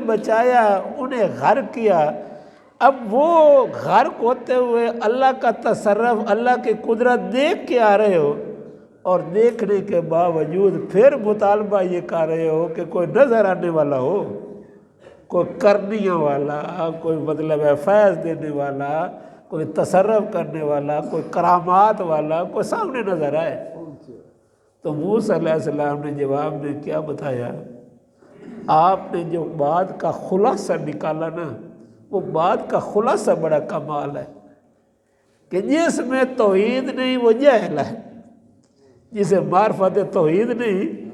بچایا، انہیں غرق کیا، اب وہ غرق ہوتے ہوئے اللہ کا تصرف، اللہ کی قدرت دیکھ کے آ رہے ہو، اور دیکھنے کے باوجود پھر مطالبہ یہ کر رہے ہو کہ کوئی نظر آنے والا ہو، کوئی کرنیوں والا، کوئی مطلب ہے فیض دینے والا، کوئی تصرف کرنے والا، کوئی کرامات والا، کوئی سامنے نظر آئے۔ تو موسیٰ علیہ السلام نے جواب میں کیا بتایا؟ آپ نے جو بات کا خلاصہ نکالا نا، وہ بات کا خلاصہ بڑا کمال ہے کہ جس میں توحید نہیں وہ جاہل ہے، جسے معرفت توحید نہیں،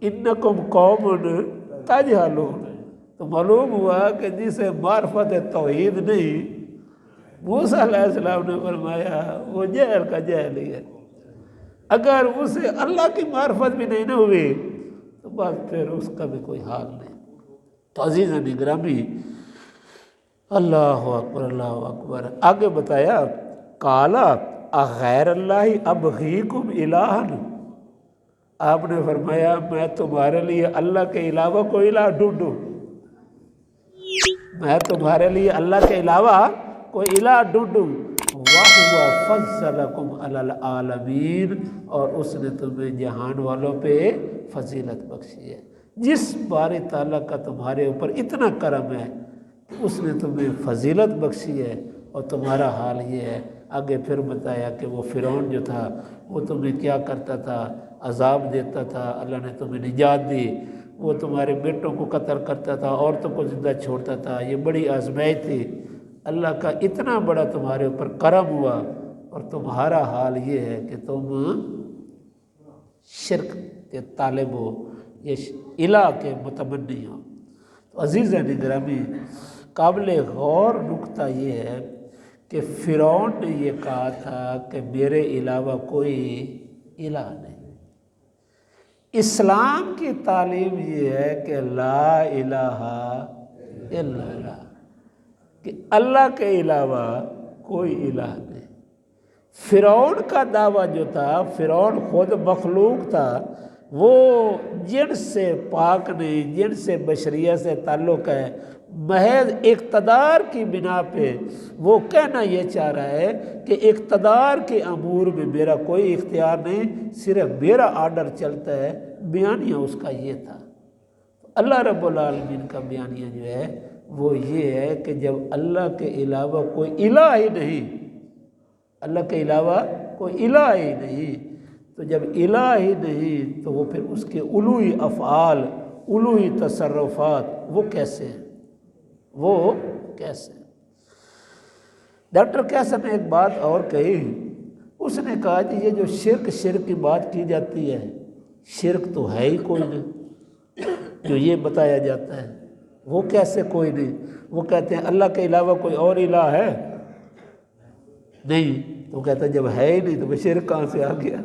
انکم قوم تجہلون، تو معلوم ہوا کہ جسے معرفت توحید نہیں، موسیٰ علیہ السلام نے فرمایا وہ جہل کا جہل ہی ہے۔ اگر اسے اللہ کی معرفت بھی نہیں نہ ہوئی تو بس پھر اس کا بھی کوئی حال نہیں۔ تو عزیزاً گرامی، اللہ اکبر اللہ اکبر، آگے بتایا قالا اغیر اللہ ابغیکم الہا، آپ نے فرمایا میں تمہارے لیے اللہ کے علاوہ کوئی الہ ڈھونڈوں، میں تمہارے لیے اللہ کے علاوہ کوئی الہ ڈھونڈوں، وَهُوَ فَضَّلَكُمْ عَلَى الْعَالَمِينَ، اور اس نے تمہیں جہان والوں پہ فضیلت بخشی ہے۔ جس باری تعالیٰ کا تمہارے اوپر اتنا کرم ہے کہ اس نے تمہیں فضیلت بخشی ہے، اور تمہارا حال یہ ہے۔ آگے پھر بتایا کہ وہ فرعون جو تھا وہ تمہیں کیا کرتا تھا، عذاب دیتا تھا، اللہ نے تمہیں نجات دی، وہ تمہارے بیٹوں کو قتل کرتا تھا، عورتوں کو زندہ چھوڑتا تھا، یہ بڑی آزمائش تھی۔ اللہ کا اتنا بڑا تمہارے اوپر کرم ہوا، اور تمہارا حال یہ ہے کہ تم شرک کے طالب ہو، یہ الہ کے متمنی ہو۔ تو عزیزاً گرامی، قابل غور نکتہ یہ ہے کہ فرعون نے یہ کہا تھا کہ میرے علاوہ کوئی الہ نہیں۔ اسلام کی تعلیم یہ ہے کہ لا الہ الا اللہ، کہ اللہ کے علاوہ کوئی الہ نہیں۔ فرعون کا دعویٰ جو تھا، فرعون خود مخلوق تھا، وہ جن سے پاک نہیں، جن سے بشریت سے تعلق ہے، محض اقتدار کی بنا پہ وہ کہنا یہ چاہ رہا ہے کہ اقتدار کے امور میں میرا کوئی اختیار نہیں، صرف میرا آرڈر چلتا ہے۔ بیانیہ اس کا یہ تھا۔ اللہ رب العالمین کا بیانیہ جو ہے وہ یہ ہے کہ جب اللہ کے علاوہ کوئی الہ ہی نہیں، اللہ کے علاوہ کوئی الہ ہی نہیں، تو جب الہ ہی نہیں تو وہ پھر اس کے الوہی افعال، الوہی تصرفات وہ کیسے ہیں، وہ کیسے ہیں؟ ڈاکٹر کیسر نے ایک بات اور کہی، اس نے کہا کہ یہ جو شرک کی بات کی جاتی ہے، شرک تو ہے ہی کوئی نہیں، جو یہ بتایا جاتا ہے وہ کیسے کوئی نہیں؟ وہ کہتے ہیں اللہ کے علاوہ کوئی اور الہ ہے نہیں، تو وہ کہتا ہے جب ہے ہی نہیں تو وہ شرک کہاں سے آ گیا؟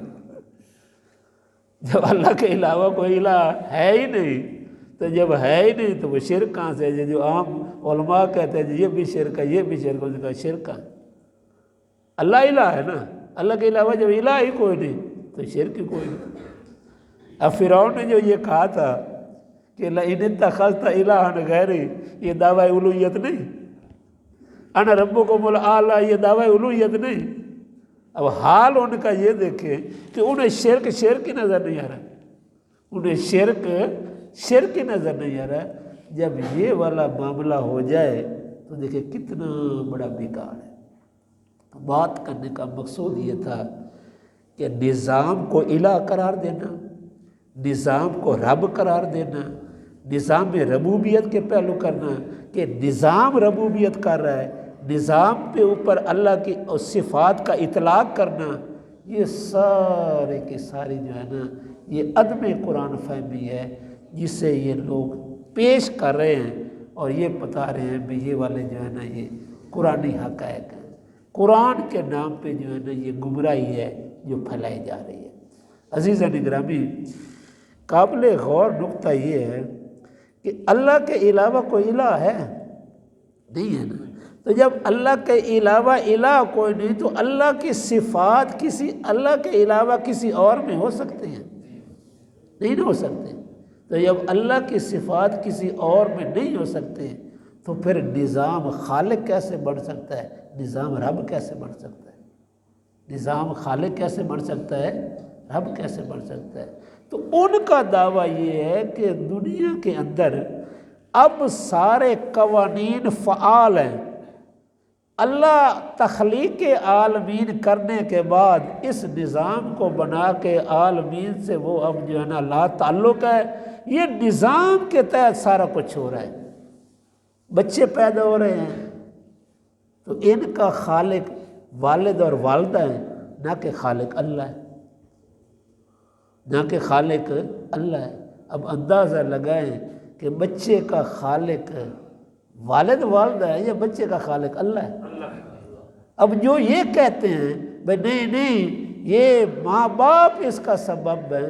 جب اللہ کے علاوہ کوئی الہ ہے ہی نہیں تو جب ہے ہی نہیں تو وہ شرک کہاں سے ہے؟ جو عام علماء کہتے ہیں یہ بھی شرک ہے، یہ بھی شرک ہے، کہا شرک ہے، اللہ الہ ہے نا، اللہ کے علاوہ جب الہ ہی کوئی نہیں تو شرک ہی کوئی نہیں۔ اب فرعون نے جو یہ کہا تھا کہ لئن اتخذت الہا غیری، یہ دعویٰ الوہیت نہیں، انا ربکم الاعلی، یہ دعویٰ الوہیت نہیں۔ اب حال ان کا یہ دیکھیں کہ انہیں شرک ہی نظر نہیں آ رہا، انہیں شرک ہی نظر نہیں آ رہا۔ جب یہ والا معاملہ ہو جائے تو دیکھیں کتنا بڑا بیکار ہے۔ بات کرنے کا مقصود یہ تھا کہ نظام کو الہ قرار دینا، نظام کو رب قرار دینا، نظام میں ربوبیت کے پہلو کرنا کہ نظام ربوبیت کر رہا ہے، نظام پہ اوپر اللہ کی صفات کا اطلاق کرنا، یہ سارے کی ساری جو ہے نا یہ عدم قرآن فہمی ہے، جس سے یہ لوگ پیش کر رہے ہیں اور یہ بتا رہے ہیں بھی یہ والے جو ہے نا یہ قرآنی حقائق ہیں، قرآن کے نام پہ جو ہے نا یہ گمراہی ہے جو پھیلائی جا رہی ہے۔ عزیزاً گرامی، قابل غور نکتہ یہ ہے کہ اللہ کے علاوہ کوئی الہ ہے نہیں ہے نا، تو جب اللہ کے علاوہ الہ کوئی نہیں تو اللہ کی صفات اللہ کے علاوہ کسی اور میں ہو سکتے ہیں؟ نہیں ہو سکتے۔ تو جب اللہ کی صفات کسی اور میں نہیں ہو سکتے تو پھر نظام خالق کیسے بن سکتا ہے، نظام رب کیسے بن سکتا ہے، نظام خالق کیسے بن سکتا ہے، رب کیسے بن سکتا ہے؟ تو ان کا دعویٰ یہ ہے کہ دنیا کے اندر اب سارے قوانین فعال ہیں، اللہ تخلیق عالمین کرنے کے بعد اس نظام کو بنا کے عالمین سے وہ اب جو ہے نا لا تعلق ہے، یہ نظام کے تحت سارا کچھ ہو رہا ہے، بچے پیدا ہو رہے ہیں تو ان کا خالق والد اور والدہ ہیں، نہ کہ خالق اللہ ہے، نہ کہ خالق اللہ ہے۔ اب اندازہ لگائیں کہ بچے کا خالق والد والدہ ہے یا بچے کا خالق اللہ ہے؟ اب جو یہ کہتے ہیں بھائی نہیں نہیں یہ ماں باپ اس کا سبب ہے،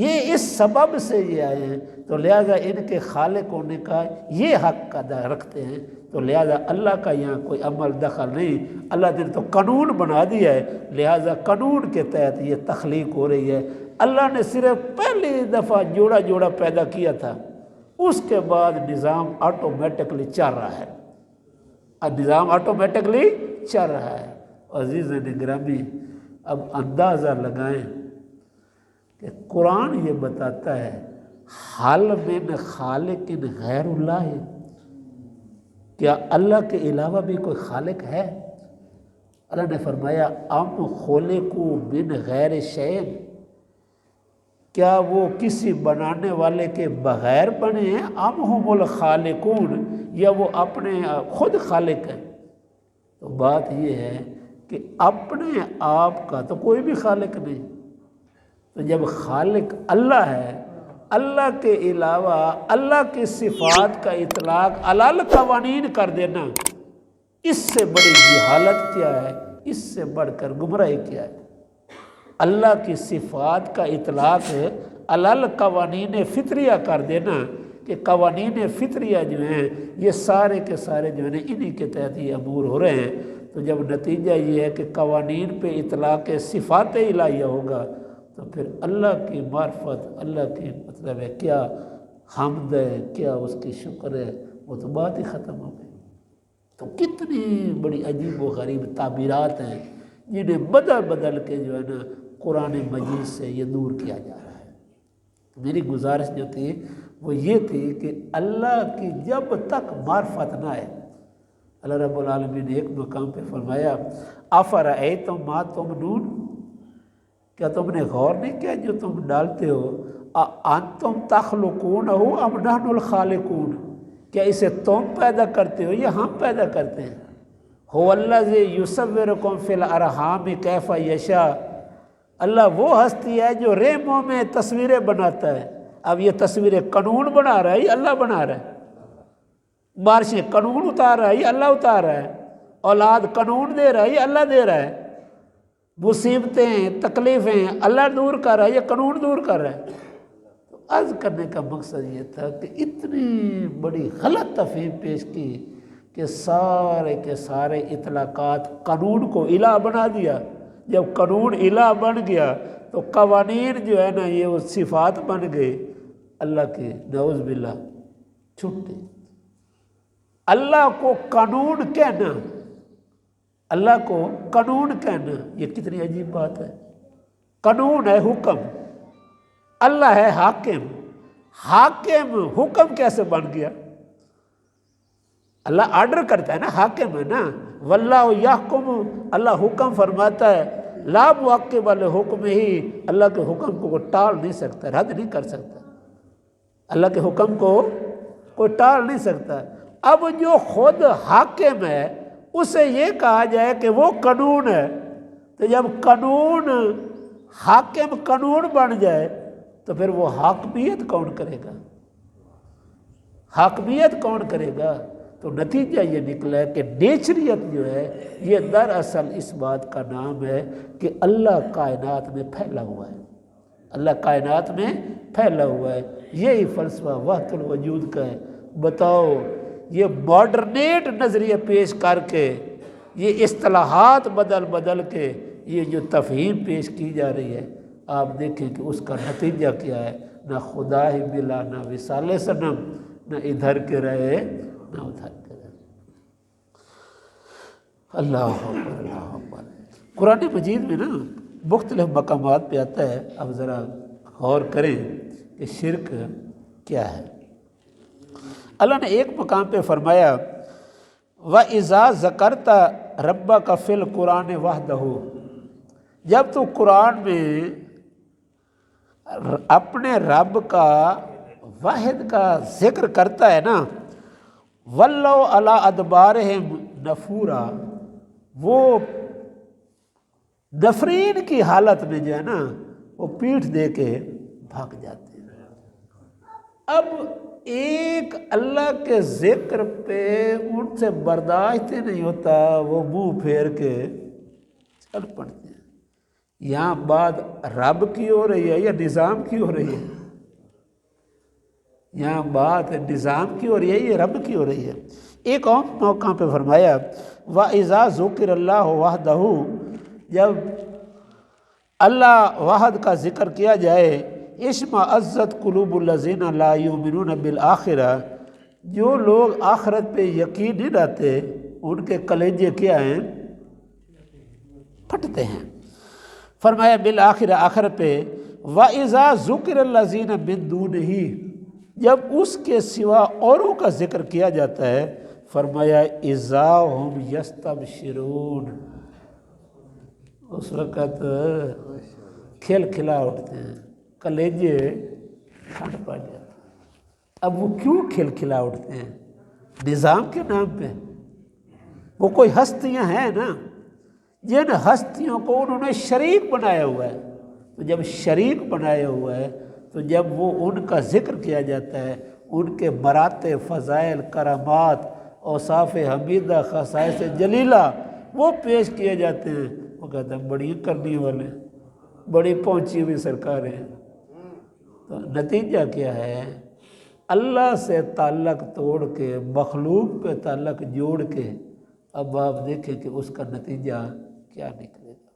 یہ اس سبب سے یہ آئے ہیں، تو لہذا ان کے خالق ہونے کا یہ حق ادا رکھتے ہیں، تو لہذا اللہ کا یہاں کوئی عمل دخل نہیں، اللہ نے تو قانون بنا دیا ہے، لہذا قانون کے تحت یہ تخلیق ہو رہی ہے۔ اللہ نے صرف پہلی دفعہ جوڑا جوڑا پیدا کیا تھا، اس کے بعد نظام آٹومیٹکلی چل رہا ہے، نظام آٹومیٹکلی چل رہا ہے۔ عزیزان گرامی، اب اندازہ لگائیں کہ قرآن یہ بتاتا ہے حل من خالق غیر اللہ، کیا اللہ کے علاوہ بھی کوئی خالق ہے؟ اللہ نے فرمایا ام خلقوا من غیر شیء، کیا وہ کسی بنانے والے کے بغیر بنے ہیں، ام ہم الخالقون، یا وہ اپنے خود خالق ہیں؟ تو بات یہ ہے کہ اپنے آپ کا تو کوئی بھی خالق نہیں، تو جب خالق اللہ ہے، اللہ کے علاوہ اللہ کی صفات کا اطلاق علی قوانین کر دینا، اس سے بڑی جہالت کیا ہے، اس سے بڑھ کر گمراہی کیا ہے؟ اللہ کی صفات کا اطلاق علی قوانین فطریہ کر دینا کہ قوانین فطریہ جو ہیں یہ سارے کے سارے جو ہیں انہی کے تحت یہ امور ہو رہے ہیں، تو جب نتیجہ یہ ہے کہ قوانین پہ اطلاق صفات الہیہ ہوگا تو پھر اللہ کی معرفت، اللہ کی مطلب ہے کیا حمد ہے، کیا اس کی شکر ہے، وہ تو بات ہی ختم ہو گئی۔ تو کتنی بڑی عجیب و غریب تعبیرات ہیں جنہیں بدل بدل کے جو ہے نا قرآن مجید سے یہ دور کیا جا رہا ہے۔ میری گزارش جو تھی وہ یہ تھی کہ اللہ کی جب تک معرفت نہ آئے، اللہ رب العالمین نے ایک مقام پہ فرمایا افرأیتم ما تمنون، کیا تم نے غور نہیں کیا جو تم ڈالتے ہو، انتم تخلقونہ ام نحن الخالقون، کیا اسے تم پیدا کرتے ہو یا ہم پیدا کرتے ہیں؟ هو الذی یصورکم فی الارحام کیف یشاء، اللہ وہ ہستی ہے جو رحموں میں تصویریں بناتا ہے۔ اب یہ تصویریں قانون بنا رہا ہے یہ اللہ بنا رہا ہے، بارشیں قانون اتار رہا ہے یہ اللہ اتار رہا ہے، اولاد قانون دے رہا ہے یہ اللہ دے رہا ہے، مصیبتیں تکلیفیں اللہ دور کر رہا ہے یہ قانون دور کر رہا ہے۔ تو عرض کرنے کا مقصد یہ تھا کہ اتنی بڑی غلط تفہیم پیش کی کہ سارے کے سارے اطلاقات قانون کو الہ بنا دیا، جب قانون الہ بن گیا تو قوانین جو ہے نا یہ وہ صفات بن گئے اللہ کے، نعوذ باللہ چھٹے۔ اللہ کو قانون کہنا، اللہ کو قانون کہنا یہ کتنی عجیب بات ہے۔ قانون ہے حکم، اللہ ہے حاکم، حاکم حکم کیسے بن گیا؟ اللہ آرڈر کرتا ہے نا، حاکم ہے نا، واللہ یحکم، اللہ حکم فرماتا ہے، لا معقب لحکمہ ہی، اللہ کے حکم کو کوئی ٹال نہیں سکتا، رد نہیں کر سکتا، اللہ کے حکم کو کوئی ٹال نہیں سکتا۔ اب جو خود حاکم ہے اسے یہ کہا جائے کہ وہ قانون ہے، تو جب قانون حاکم قانون بن جائے تو پھر وہ حاکمیت کون کرے گا؟ حاکمیت کون کرے گا؟ تو نتیجہ یہ نکلا ہے کہ نیچریت جو ہے یہ دراصل اس بات کا نام ہے کہ اللہ کائنات میں پھیلا ہوا ہے، اللہ کائنات میں پھیلا ہوا ہے۔ یہی فلسفہ وحدت الوجود کا ہے۔ بتاؤ یہ ماڈرنیٹ نظریہ پیش کر کے، یہ اصطلاحات بدل بدل کے یہ جو تفہیم پیش کی جا رہی ہے، آپ دیکھیں کہ اس کا نتیجہ کیا ہے۔ نہ خدا ہی ملا، نہ وصال صنم، نہ ادھر کے رہے نہ ادھر کے رہے۔ اللہ اکبر، اللہ اکبر۔ قرآن مجید میں نا مختلف مقامات پہ آتا ہے، اب ذرا غور کریں کہ شرک کیا ہے۔ اللہ نے ایک مقام پہ فرمایا وَإِذَا ذَكَرْتَ رَبَّكَ فِي الْقُرْآنِ وَحْدَهُ، جب تو قرآن میں اپنے رب کا واحد کا ذکر کرتا ہے نا، وَلَّوْا عَلَىٰ أَدْبَارِهِمْ نَفُورًا، وہ نفرین کی حالت میں جو ہے نا وہ پیٹھ دے کے بھاگ جاتے ہیں۔ اب ایک اللہ کے ذکر پہ ان سے برداشت ہی نہیں ہوتا، وہ منہ پھیر کے چل پڑتے ہیں۔ یہاں بات رب کی ہو رہی ہے یا نظام کی ہو رہی ہے؟ یہاں بات نظام کی ہو رہی ہے یا رب کی ہو رہی ہے؟ ایک اور موقع پہ فرمایا وَإِذَا ذُكِرَ اللَّهُ وَحْدَهُ، جب اللہ وحد کا ذکر کیا جائے، اشمئزت قلوب الذین لا یؤمنون بالآخرہ، جو لوگ آخرت پہ یقین نہیں رہتے ان کے کلیجے کیا ہیں؟ پھٹتے ہیں۔ فرمایا بالآخرہ، آخرت پہ، وَإِذَا ذُكِرَ الَّذِينَ مِن دُونِهِ، جب اس کے سوا اوروں کا ذکر کیا جاتا ہے، فرمایا اِذَا هُمْ يَسْتَبْشِرُونَ، اس وقت کھل کھلا اٹھتے ہیں، کلیجے پھٹ پڑ جاتے ہیں۔ اب وہ کیوں کھل کھلا اٹھتے ہیں؟ نظام کے نام پہ۔ وہ کوئی ہستیاں ہیں نا، جن ہستیوں کو انہوں نے شریک بنایا ہوا ہے، تو جب شریک بنایا ہوا ہے تو جب وہ ان کا ذکر کیا جاتا ہے، ان کے مراتب، فضائل، کرامات، اوصاف حمیدہ، خصائص جلیلہ وہ پیش کیے جاتے ہیں، وہ کہتے ہیں بڑی کرنی والے، بڑی پہنچی ہوئی سرکاریں۔ تو نتیجہ کیا ہے؟ اللہ سے تعلق توڑ کے مخلوق پہ تعلق جوڑ کے اب آپ دیکھیں کہ اس کا نتیجہ کیا نکلے گا۔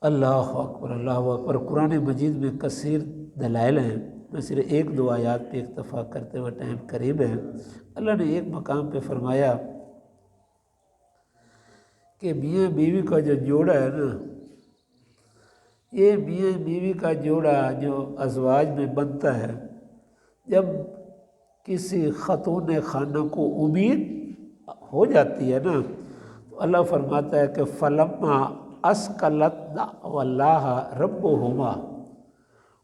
اللہ اکبر، اللہ اکبر۔ قرآن مجید میں کثیر دلائل ہیں، میں صرف ایک دو آیات پہ اکتفا کرتے ہوئے ٹائم قریب ہے۔ اللہ نے ایک مقام پہ فرمایا کہ میاں بیوی کا جو جوڑا ہے نا، یہ میاں بیوی کا جوڑا جو ازواج میں بنتا ہے، جب کسی خاتون خانہ کو امید ہو جاتی ہے نا، تو اللہ فرماتا ہے کہ فَلَمَّا أَسْقَلَتْ دَعْوَا اللَّهَ رَبُّهُمَا،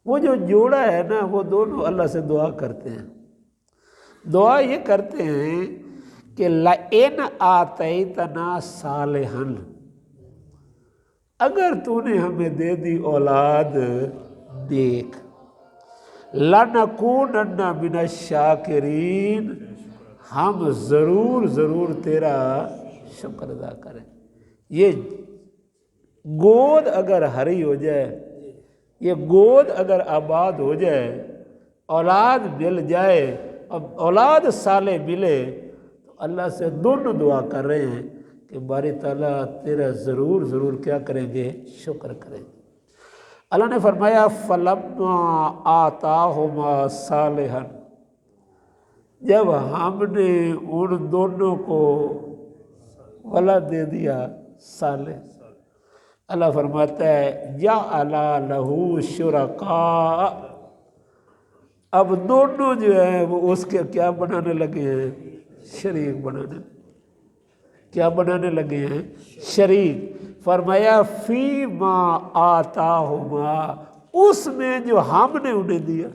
وہ جو جوڑا ہے نا وہ دونوں اللہ سے دعا کرتے ہیں۔ دعا یہ کرتے ہیں کہ لَئِنْ آتَيْتَنَا صَالِحًا، اگر تو نے ہمیں دے دی اولاد نیک، لَنَكُونَنَّ مِنَ الشَّاكِرِينَ، ہم ضرور ضرور تیرا شکر ادا کریں۔ یہ گود اگر ہری ہو جائے، یہ گود اگر آباد ہو جائے، اولاد مل جائے، اب اولاد صالح ملے، تو اللہ سے دونوں دعا کر رہے ہیں کہ باری تعالیٰ تیرا ضرور ضرور کیا کریں گے؟ شکر کریں گے۔ اللہ نے فرمایا فَلَمَّا آتَاهُمَا صَالِحًا، جب ہم نے ان دونوں کو ولد دے دیا صالح، اللہ فرماتا ہے جَعَلَ لَهُ شُرَكَاءَ، اب دونوں جو ہیں وہ اس کے کیا بنانے لگے ہیں؟ شریک بنانے، کیا بنانے لگے ہیں؟ شریک۔ فرمایا فِيمَا آتَاهُمَا، اس میں جو ہم نے انہیں دیا۔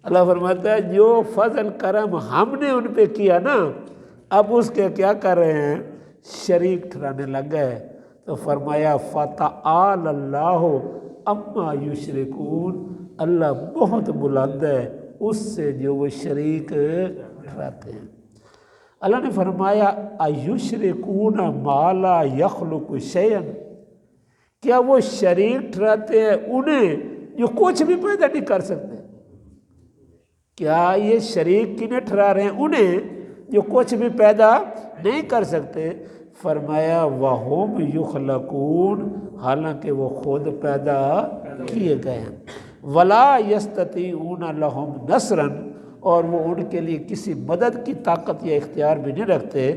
اللہ فرماتا ہے جو فضل کرم ہم نے ان پہ کیا نا، اب اس کے کیا کر رہے ہیں؟ شریک ٹھہرانے لگ گئے۔ تو فرمایا فَتَعَالَى اللَّهُ عَمَّا يُشْرِكُونَ، اللہ بہت بلند ہے اس سے جو وہ شریک ٹھہراتے ہیں۔ اللہ نے فرمایا اَيُشْرِكُونَ مَا لَا يَخْلُقُ شَيْئًا، کیا وہ شریک ٹھہراتے ہیں انہیں جو کچھ بھی پیدا نہیں کر سکتے؟ کیا یہ شریک کنے ٹھہرا رہے ہیں؟ انہیں جو کچھ بھی پیدا نہیں کر سکتے۔ فرمایا وَهُمْ يُخْلَقُونَ، حالانکہ وہ خود پیدا کیے گئے ہیں۔ ولا یستطیعون لہم نصرا، اور وہ ان کے لیے کسی مدد کی طاقت یا اختیار بھی نہیں رکھتے۔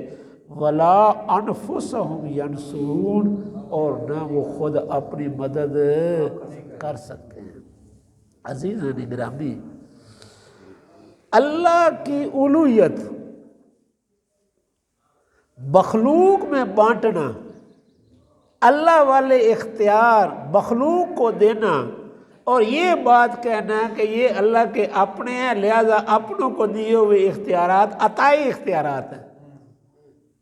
ولا انفسہم ینصرون، اور نہ وہ خود اپنی مدد کر سکتے ہیں۔ عزیزان گرامی، اللہ کی الوہیت مخلوق میں بانٹنا، اللہ والے اختیار مخلوق کو دینا، اور یہ بات کہنا کہ یہ اللہ کے اپنے ہیں لہذا اپنوں کو دیے ہوئے اختیارات عطائی اختیارات ہیں،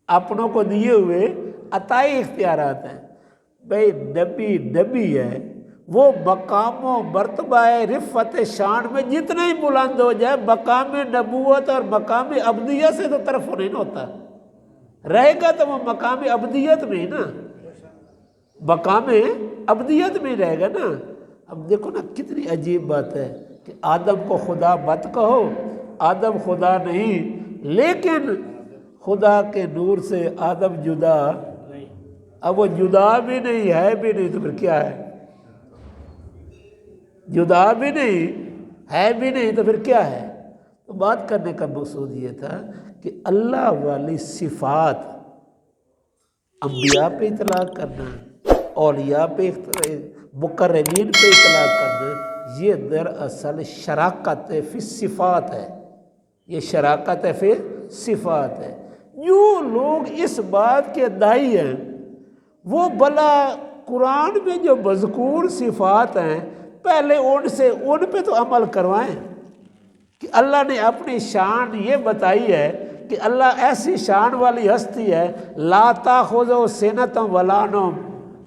اپنوں کو دیے ہوئے عطائی اختیارات ہیں۔ بھئی نبی ہے، وہ مقام و مرتبہ رفعت شان میں جتنا ہی بلند ہو جائے، مقام نبوت اور مقام عبدیت سے تو طرف نہیں ہوتا، رہے گا تو وہ مقام عبدیت میں ہی نا، مقام عبدیت میں رہے گا نا۔ اب دیکھو نا کتنی عجیب بات ہے کہ آدم کو خدا مت کہو، آدم خدا نہیں، لیکن خدا کے نور سے آدم جدا، اب وہ جدا بھی نہیں ہے بھی نہیں تو پھر کیا ہے؟ جدا بھی نہیں ہے بھی نہیں تو پھر کیا ہے؟ تو بات کرنے کا مقصود یہ تھا کہ اللہ والی صفات انبیاء پہ اطلاق کرنا، اولیاء پہ مقربین پہ اطلاق کرنا، یہ دراصل شراکت فی صفات ہے، یہ شراکت فی صفات ہے۔ جو لوگ اس بات کے داعی ہیں وہ بلا قرآن میں جو مذکور صفات ہیں پہلے ان پہ تو عمل کروائیں کہ اللہ نے اپنی شان یہ بتائی ہے کہ اللہ ایسی شان والی ہستی ہے، لا تاخذہ سنۃ ولا نوم،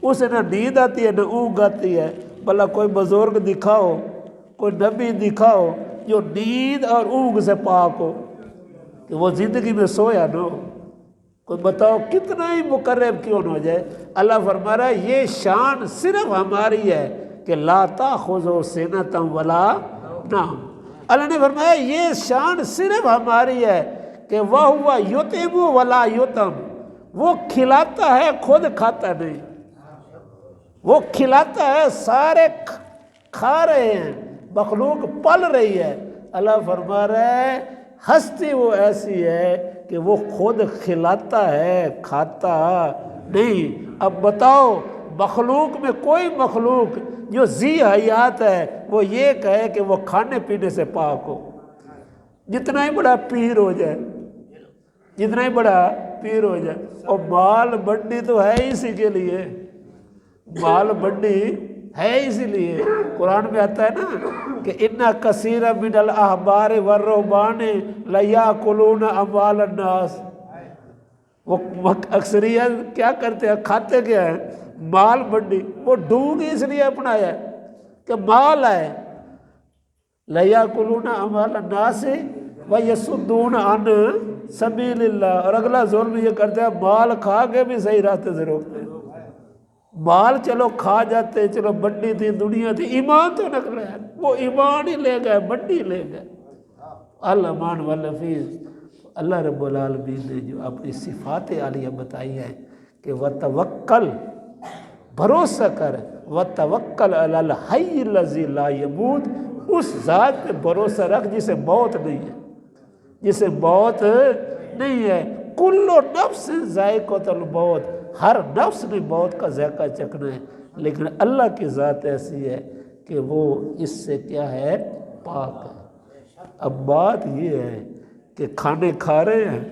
اسے نہ نیند آتی ہے نہ اونگ آتی ہے۔ بھلا کوئی بزرگ دکھاؤ، کوئی نبی دکھاؤ جو نیند اور اونگ سے پاک ہو، کہ وہ زندگی میں سویا نہ ہو، کوئی بتاؤ کتنا ہی مقرب کیوں نہ ہو جائے۔ اللہ فرما رہا ہے یہ شان صرف ہماری ہے کہ لا تاخذہ سنۃ ولا نوم۔ اللہ نے فرمایا یہ شان صرف ہماری ہے کہ وَهُوَ يُطْعِمُ وَلَا يُطْعَمُ، وہ کھلاتا ہے خود کھاتا نہیں، وہ کھلاتا ہے سارے کھا رہے ہیں، مخلوق پل رہی ہے۔ اللہ فرما رہا ہے ہستی وہ ایسی ہے کہ وہ خود کھلاتا ہے کھاتا نہیں۔ اب بتاؤ مخلوق میں کوئی مخلوق جو ذی حیات ہے وہ یہ کہے کہ وہ کھانے پینے سے پاک ہو، جتنا ہی بڑا پیر ہو جائے، جتنا ہی بڑا پیر ہو جائے۔ اور مال منڈی تو ہے اسی کے لیے، مال منڈی ہے اسی لیے۔ قرآن میں آتا ہے نا کہ اِنَّ كَثِيرًا مِنَ الْأَحْبَارِ وَالرُّهْبَانِ لَيَأْكُلُونَ أَمْوَالَ النَّاسِ، وہ اکثریت کیا کرتے ہیں، کھاتے کیا ہیں؟ مال منڈی۔ وہ ڈونگ اس لیے اپنایا ہے کہ مال ہے، لَيَأْكُلُونَ أَمْوَالَ النَّاسِ وَيَصُدُّونَ عَنْ سَبِيلِ اللَّهِ، اور اگلا ظلم یہ کرتے ہیں مال کھا کے بھی صحیح راستے سے روکتے ہیں۔ مال چلو کھا جاتے ہیں، چلو منڈی تھی دنیا تھی، ایمان تو نکلا ہے، وہ ایمان ہی لے گئے، منڈی لے گئے۔ الامان واللفیظ، اللہ رب العالمین نے جو اپنی صفات عالیہ بتائی ہے کہ وتوکل، بھروسہ کر، وتوکل علی الحی الذی لا یموت، اس ذات پہ بھروسہ رکھ جسے موت نہیں ہے، جسے موت نہیں ہے۔ کل نفس ذائقۃ الموت، ہر نفس نے موت کا ذائقہ چکھنا ہے، لیکن اللہ کی ذات ایسی ہے کہ وہ اس سے کیا ہے، پاک ہے۔ اب بات یہ ہے کہ کھانے کھا رہے ہیں،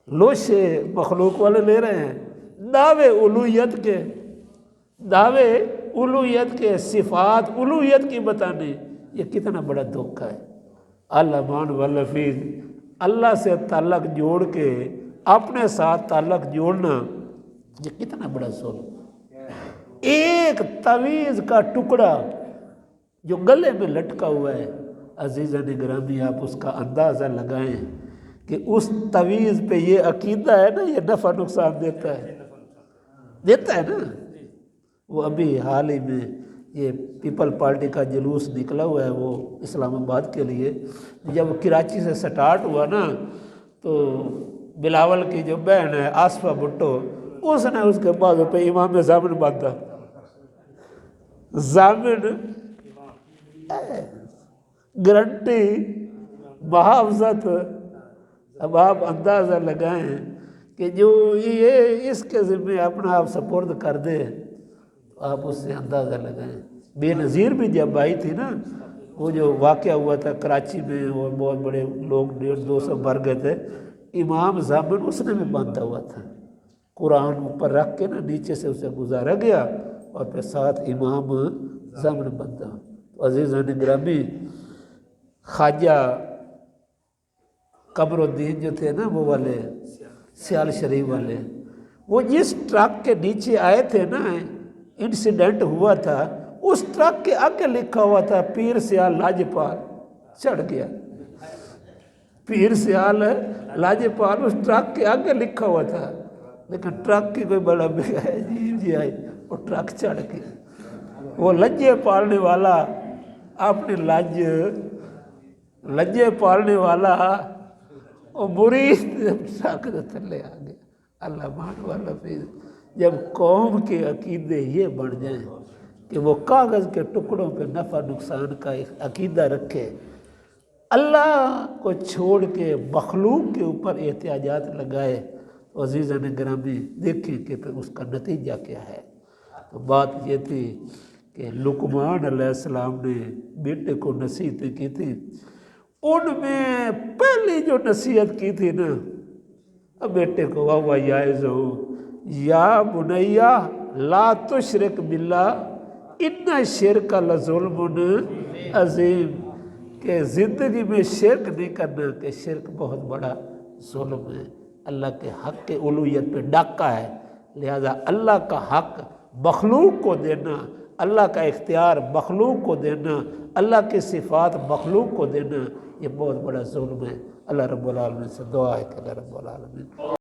لوشے مخلوق والے لے رہے ہیں، دعوے الوہیت کے، دعوے الوہیت کے، صفات الوہیت کی بتانے، یہ کتنا بڑا دھوکہ ہے۔ الامان واللفیظ، اللہ سے تعلق جوڑ کے اپنے ساتھ تعلق جوڑنا، یہ کتنا بڑا ظلم۔ ایک تعویذ کا ٹکڑا جو گلے میں لٹکا ہوا ہے، عزیزان گرامی آپ اس کا اندازہ لگائیں کہ اس تعویذ پہ یہ عقیدہ ہے نا، یہ نفع نقصان دیتا ہے، دیتا ہے نا۔ وہ ابھی حال ہی میں یہ پیپل پارٹی کا جلوس نکلا ہوا ہے وہ اسلام آباد کے لیے، جب کراچی سے سٹارٹ ہوا نا تو بلاول کی جو بہن ہے آصفہ بھٹو، اس نے اس کے بعد پہ امام زامن باندھا، ضامن گارنٹی محافظت. اب آپ اندازہ لگائیں کہ جو یہ اس کے ذمہ اپنا آپ سپرد کر دے تو آپ اس سے اندازہ لگائیں. بے نظیر بھی جب آئی تھی نا، وہ جو واقعہ ہوا تھا کراچی میں، اور بہت بڑے لوگ 150-200 مر گئے تھے، امام ضامن اس نے بھی باندھا ہوا تھا، قرآن اوپر رکھ کے نا نیچے سے اسے گزارا گیا اور پھر ساتھ امام ضامن باندھا. عزیزان گرامی، خواجہ قمر الدین جو تھے نا وہ والے سیال شریف والے، وہ جس ٹرک کے نیچے آئے تھے نا، انسیڈنٹ ہوا تھا، اس ٹرک کے آگے لکھا ہوا تھا پیر سیال لاجپال. چڑھ گیا پیر سیال لاجپال، اس ٹرک کے آگے لکھا ہوا تھا، لیکن ٹرک کی کوئی بڑا عجیب جی آئی، وہ ٹرک چڑھ گیا. وہ لجے پالنے والا اپنی لجے پالنے والا وہ مرید ٹرک کے تھلے آ گیا. اللہ مان والا پھر جب قوم کے عقیدے یہ بن جائیں کہ وہ کاغذ کے ٹکڑوں پہ نفع نقصان کا عقیدہ رکھے، اللہ کو چھوڑ کے مخلوق کے اوپر احتجاجات لگائے، تو عزیزان گرامی دیکھیں کہ پھر اس کا نتیجہ کیا ہے. تو بات یہ تھی کہ لقمان علیہ السلام نے بیٹے کو نصیحتیں کی تھی، ان میں پہلی جو نصیحت کی تھی نا بیٹے کو، وَهُوَ يَعِظُهُ یا بنیا لا تشرک باللہ ان الشرک لظلم عظیم، کہ زندگی میں شرک نہیں کرنا، کہ شرک بہت بڑا ظلم ہے، اللہ کے حق کے الوہیت پہ ڈاکہ ہے. لہذا اللہ کا حق مخلوق کو دینا، اللہ کا اختیار مخلوق کو دینا، اللہ کی صفات مخلوق کو دینا، یہ بہت بڑا ظلم ہے. اللہ رب العالمین سے دعا ہے کہ اللہ رب العالمین